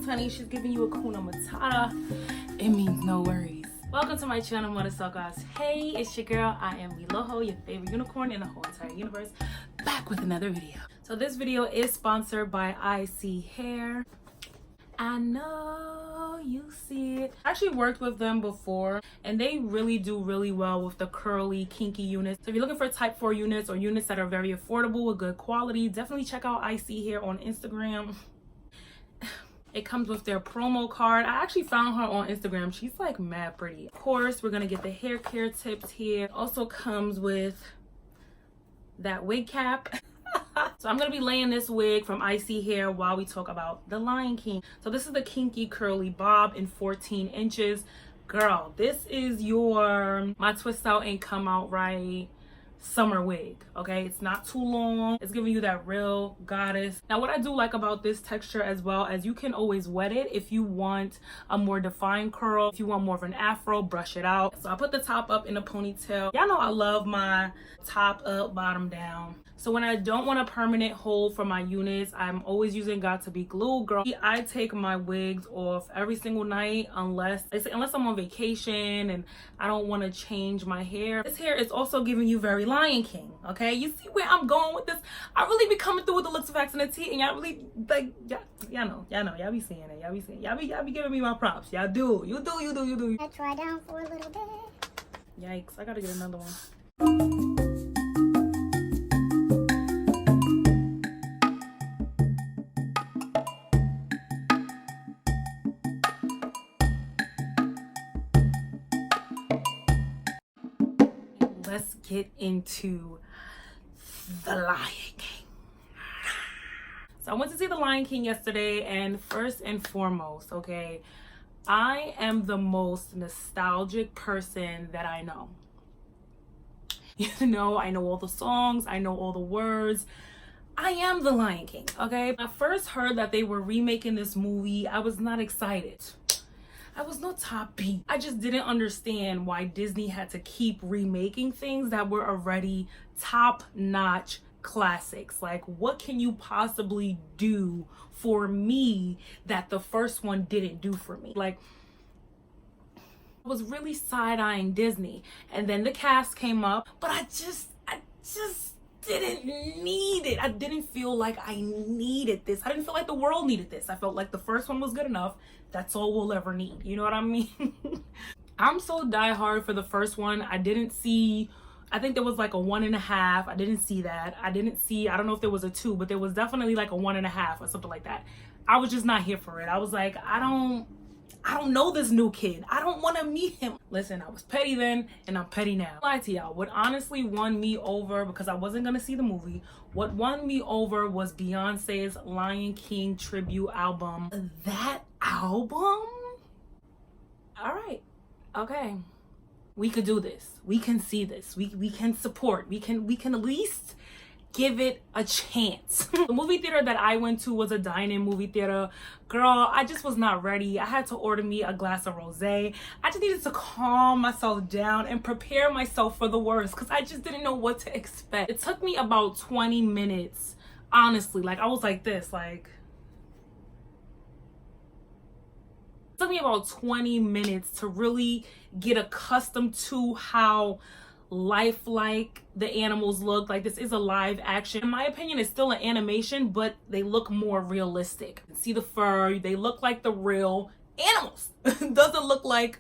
honey. She's giving you a Kuna Matata. It means no worries. Welcome to my channel, Mother Suckers. Hey, it's your girl. I am Miloho, your favorite unicorn in the whole entire universe, back with another video. So this video is sponsored by ISEE Hair. I know you see it. I actually worked with them before and they really do really well with the curly kinky units. So if you're looking for type 4 units or units that are very affordable with good quality, definitely check out ISEE Hair on Instagram. It comes with their promo card. I actually found her on Instagram. She's like mad pretty. Of course, we're gonna get the hair care tips here. Also comes with that wig cap. So I'm gonna be laying this wig from ISEE Hair while we talk about the Lion King. So this is the Kinky Curly Bob in 14 inches. Girl, this is my twist out and come out right summer wig. Okay, it's not too long. It's giving you that real goddess. Now what I do like about this texture as well as you can always wet it if you want a more defined curl. If you want more of an afro, brush it out. So I put the top up in a ponytail. Y'all know I love my top up, bottom down. So when I don't want a permanent hold for my units, I'm always using Got To Be Glue. Girl, I take my wigs off every single night unless I'm on vacation and I don't want to change my hair. This hair is also giving you very Lion King, okay? You see where I'm going with this? I really be coming through with the looks of accent and tea, and y'all really, like, y'all know, y'all be seeing it, y'all be giving me my props. Y'all do, you do. Let's try down for a little bit. Yikes, I gotta get another one. Let's get into the Lion King. So I went to see the Lion King yesterday, and first and foremost, okay, I am the most nostalgic person that I know. You know, I know all the songs, I know all the words. I am the Lion King, okay? When I first heard that they were remaking this movie, I was not excited. I was no top beat. I just didn't understand why Disney had to keep remaking things that were already top-notch classics. Like, what can you possibly do for me that the first one didn't do for me? Like, I was really side-eyeing Disney. And then the cast came up, but I just didn't need it. I didn't feel like I needed this. I didn't feel like the world needed this. I felt like the first one was good enough. That's all we'll ever need. You know what I mean? I'm so diehard for the first one. I didn't see, I think there was like a 1.5. I didn't see that. I don't know if there was a 2, but there was definitely like a 1.5 or something like that. I was just not here for it. I was like, I don't know this new kid. I don't want to meet him. Listen, I was petty then and I'm petty now. I'll lie to y'all, what honestly won me over, because I wasn't gonna see the movie, what won me over was Beyonce's Lion King tribute album. That album? All right, okay. We could do this. We can see this. We can support. We can at least give it a chance. The movie theater that I went to was a dine-in movie theater. Girl, I just was not ready. I had to order me a glass of rosé. I just needed to calm myself down and prepare myself for the worst because I just didn't know what to expect. It took me about 20 minutes, honestly. Like, I was like this, like... It took me about 20 minutes to really get accustomed to how lifelike the animals look. Like, this is a live action. In my opinion, it's still an animation, but they look more realistic. See the fur, they look like the real animals. It doesn't look like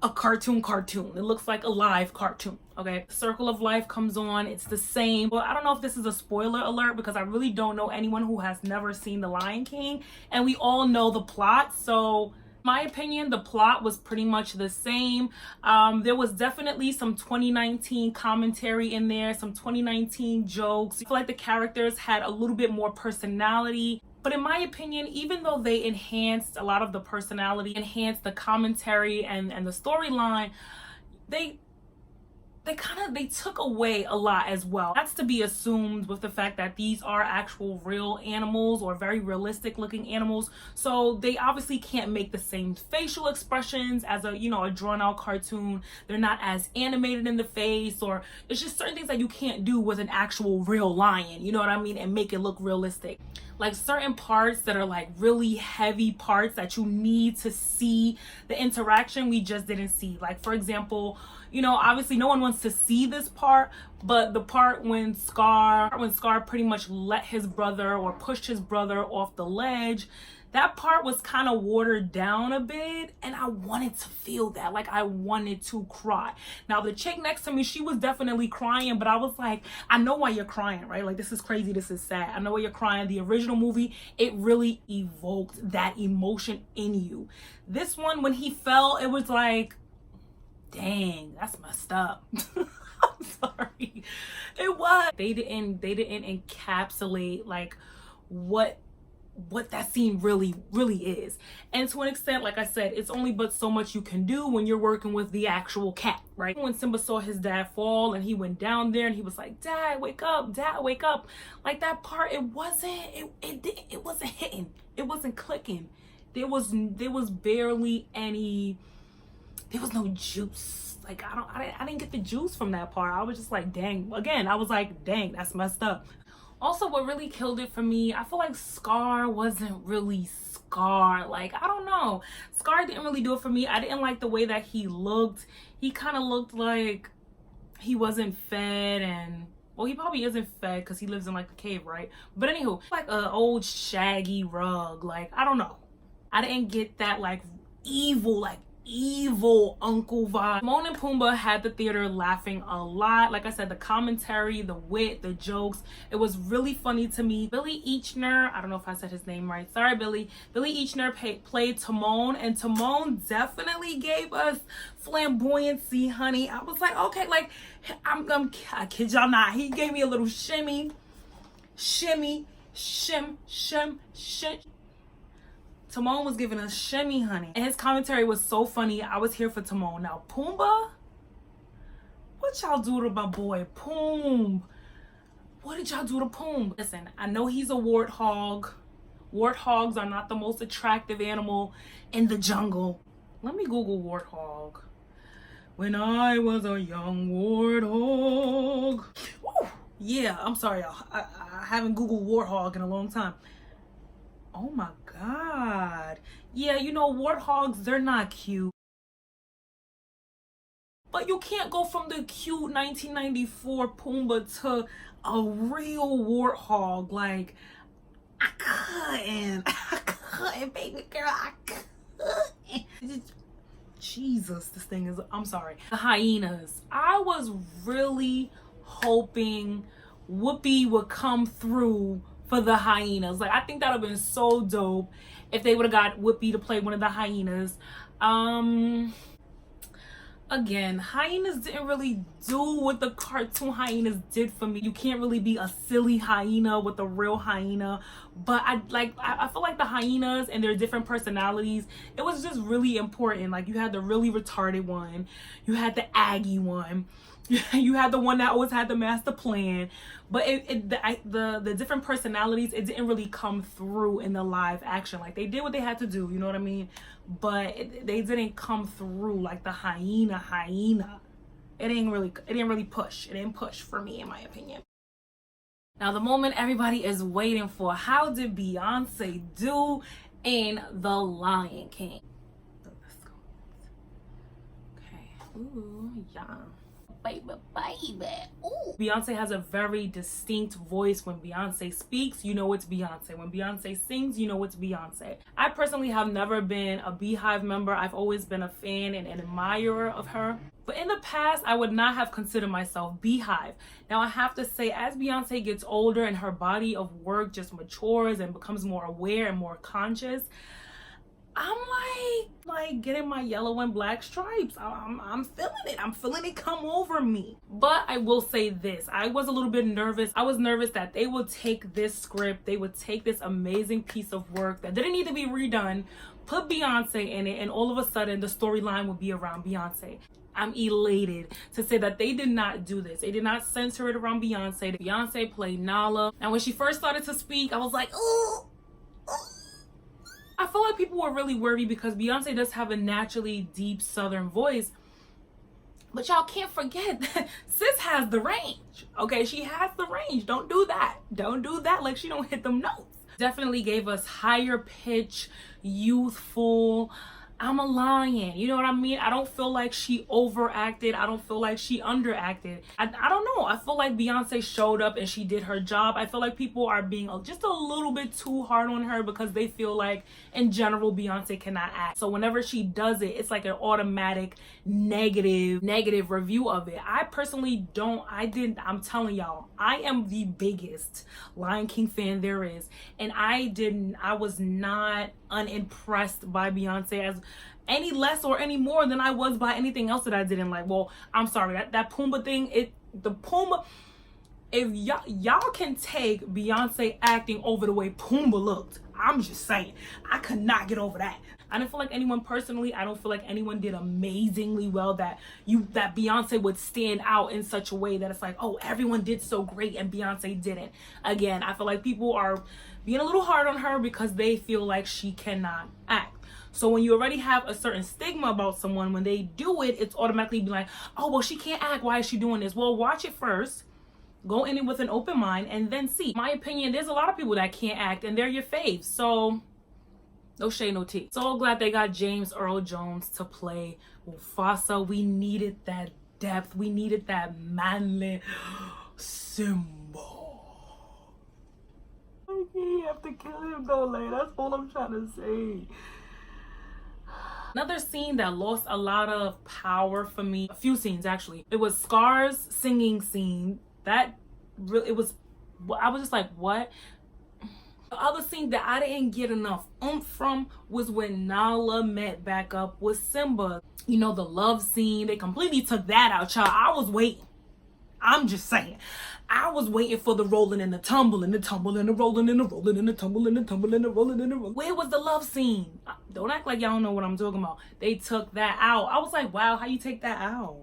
a cartoon. It looks like a live cartoon, okay? Circle of Life comes on, it's the same. Well, I don't know if this is a spoiler alert because I really don't know anyone who has never seen The Lion King, and we all know the plot, so my opinion, the plot was pretty much the same. There was definitely some 2019 commentary in there, some 2019 jokes. I feel like the characters had a little bit more personality. But in my opinion, even though they enhanced a lot of the personality, enhanced the commentary and the storyline, they took away a lot as well. That's to be assumed with the fact that these are actual real animals or very realistic looking animals. So they obviously can't make the same facial expressions as a, you know, a drawn out cartoon. They're not as animated in the face, or it's just certain things that you can't do with an actual real lion, you know what I mean, and make it look realistic. like certain parts that are like really heavy parts that you need to see the interaction, we just didn't see. Like, for example, you know, obviously no one wants to see this part, but the part when Scar pretty much let his brother or pushed his brother off the ledge, that part was kind of watered down a bit, and I wanted to feel that. Like, I wanted to cry. Now, the chick next to me, she was definitely crying, but I was like, I know why you're crying, right? Like, this is crazy, this is sad. I know why you're crying. The original movie, it really evoked that emotion in you. This one, when he fell, it was like, dang, that's messed up. I'm sorry. It was. They didn't encapsulate like what that scene really is. And to an extent, like I said, it's only but so much you can do when you're working with the actual cat, right? When Simba saw his dad fall and he went down there and he was like, Dad, wake up, Dad, wake up. Like, that part, it wasn't hitting. It wasn't clicking. There was barely any, there was no juice. Like, I didn't get the juice from that part. I was just like, dang. Again, I was like, dang, that's messed up. Also, what really killed it for me, I feel like Scar wasn't really Scar. Like, I don't know. Scar didn't really do it for me. I didn't like the way that he looked. He kind of looked like he wasn't fed, and, well, he probably isn't fed because he lives in like a cave, right? But anywho, like an old shaggy rug. Like, I don't know. I didn't get that like evil uncle vibe. Timon and Pumbaa had the theater laughing a lot. Like I said, the commentary, the wit, the jokes, it was really funny to me. Billy Eichner, I don't know if I said his name right, sorry Billy. Billy Eichner played Timon, and Timon definitely gave us flamboyancy, honey. I was like, okay, like, I kid y'all not, he gave me a little shimmy, shim. Timon was giving us shimmy, honey. And his commentary was so funny. I was here for Timon. Now, Pumbaa? What y'all do to my boy, Pumbaa? What did y'all do to Pumbaa? Listen, I know he's a warthog. Warthogs are not the most attractive animal in the jungle. Let me Google warthog. When I was a young warthog. Woo! Yeah, I'm sorry, y'all. I haven't Googled warthog in a long time. Oh my God. Yeah, you know, warthogs, they're not cute. But you can't go from the cute 1994 Pumbaa to a real warthog. Like, I couldn't, baby girl, I couldn't. Jesus, this thing is, I'm sorry. The hyenas. I was really hoping Whoopi would come through for the hyenas. Like, I think that would have been so dope if they would have got Whoopi to play one of the hyenas. Again, hyenas didn't really do what the cartoon hyenas did for me. You can't really be a silly hyena with a real hyena. But I feel like the hyenas and their different personalities, it was just really important. Like, you had the really retarded one, you had the Aggie one, you had the one that always had the master plan. But the different personalities, it didn't really come through in the live action. Like, they did what they had to do, you know what I mean? But they didn't come through like the hyena. It didn't really push. It didn't push for me, in my opinion. Now, the moment everybody is waiting for, how did Beyonce do in The Lion King? Let's go. Okay. Ooh, yeah. Baby. Ooh. Beyonce has a very distinct voice. When Beyonce speaks, you know it's Beyonce. When Beyonce sings, you know it's Beyonce. I personally have never been a Beehive member. I've always been a fan and an admirer of her. But in the past, I would not have considered myself Beehive. Now, I have to say, as Beyonce gets older and her body of work just matures and becomes more aware and more conscious, I'm like getting my yellow and black stripes. I'm feeling it. I'm feeling it come over me. But I will say this. I was a little bit nervous. I was nervous that they would take this script, they would take this amazing piece of work that didn't need to be redone, put Beyonce in it, and all of a sudden the storyline would be around Beyonce. I'm elated to say that they did not do this. They did not censor it around Beyonce. Beyonce played Nala. And when she first started to speak, I was like, ooh. I feel like people were really worried because Beyonce does have a naturally deep Southern voice. But y'all can't forget that sis has the range. Okay, she has the range. Don't do that. Don't do that like she don't hit them notes. Definitely gave us higher pitch, youthful. I'm a lion, you know what I mean? I don't feel like she overacted. I don't feel like she underacted. I don't know. I feel like Beyonce showed up and she did her job. I feel like people are being just a little bit too hard on her because they feel like in general Beyonce cannot act. So whenever she does it, it's like an automatic negative review of it. I personally don't. I'm telling y'all, I am the biggest Lion King fan there is, and I was not unimpressed by Beyonce as any less or any more than I was by anything else that I didn't like. Well, I'm sorry, that Pumbaa thing, the Pumbaa, if y'all can take Beyonce acting over the way Pumbaa looked, I'm just saying, I could not get over that. I didn't feel like anyone personally, I don't feel like anyone did amazingly well that Beyonce would stand out in such a way that it's like, oh, everyone did so great and Beyonce didn't. Again, I feel like people are being a little hard on her because they feel like she cannot act. So when you already have a certain stigma about someone, when they do it, it's automatically be like, oh, well, she can't act. Why is she doing this? Well, watch it first. Go in it with an open mind and then see. In my opinion, there's a lot of people that can't act and they're your faves. So no shade, no tea. So glad they got James Earl Jones to play Mufasa. We needed that depth. We needed that manly Simba. You have to kill him though, like, that's all I'm trying to say. Another scene that lost a lot of power for me, a few scenes actually, it was Scar's singing scene. That really, I was just like, what? The other scene that I didn't get enough oomph from was when Nala met back up with Simba. You know, the love scene, they completely took that out, y'all. I was waiting. I'm just saying. I was waiting for the rolling and the tumble and the tumble and the rolling and the rolling and the tumble and the tumble and the rolling and the rolling. Where was the love scene? Don't act like y'all don't know what I'm talking about. They took that out. I was like, wow, how you take that out?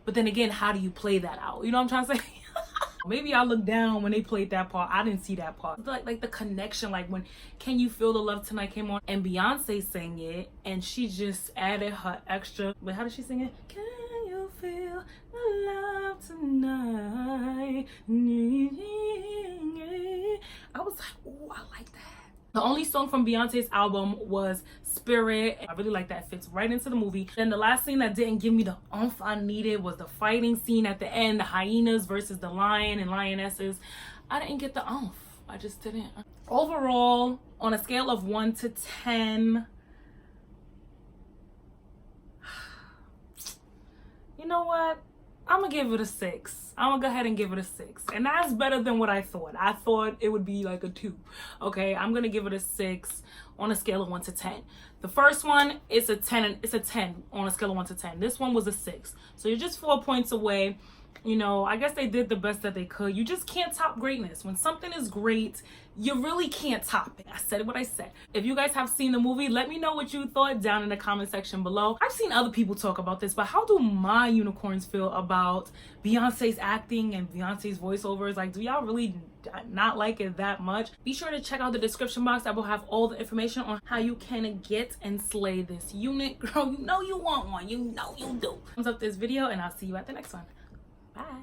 But then again, how do you play that out? You know what I'm trying to say? Maybe I looked down when they played that part. I didn't see that part. Like the connection, like when Can You Feel the Love Tonight came on and Beyonce sang it and she just added her extra. Wait, how did she sing it? Can you feel the love tonight? I was like, ooh, I like that. The only song from Beyonce's album was Spirit. I really like that. It fits right into the movie. Then the last scene that didn't give me the oomph I needed was the fighting scene at the end, the hyenas versus the lion and lionesses. I didn't get the oomph. I just didn't. Overall, on a scale of 1 to 10, you know what? I'm gonna give it a 6. I'm gonna go ahead and give it a 6. And that's better than what I thought. I thought it would be like a 2. Okay, I'm gonna give it a 6 on a scale of 1 to 10. The first one, it's a 10 on a scale of 1 to 10. This one was a 6. So you're just 4 points away. You know, I guess they did the best that they could. You just can't top greatness. When something is great, you really can't top it. I said what I said. If you guys have seen the movie, let me know what you thought down in the comment section below. I've seen other people talk about this, but how do my unicorns feel about Beyonce's acting and Beyonce's voiceovers? Like, do y'all really not like it that much? Be sure to check out the description box. I will have all the information on how you can get and slay this unit. Girl, you know you want one. You know you do. Thumbs up this video and I'll see you at the next one. Bye.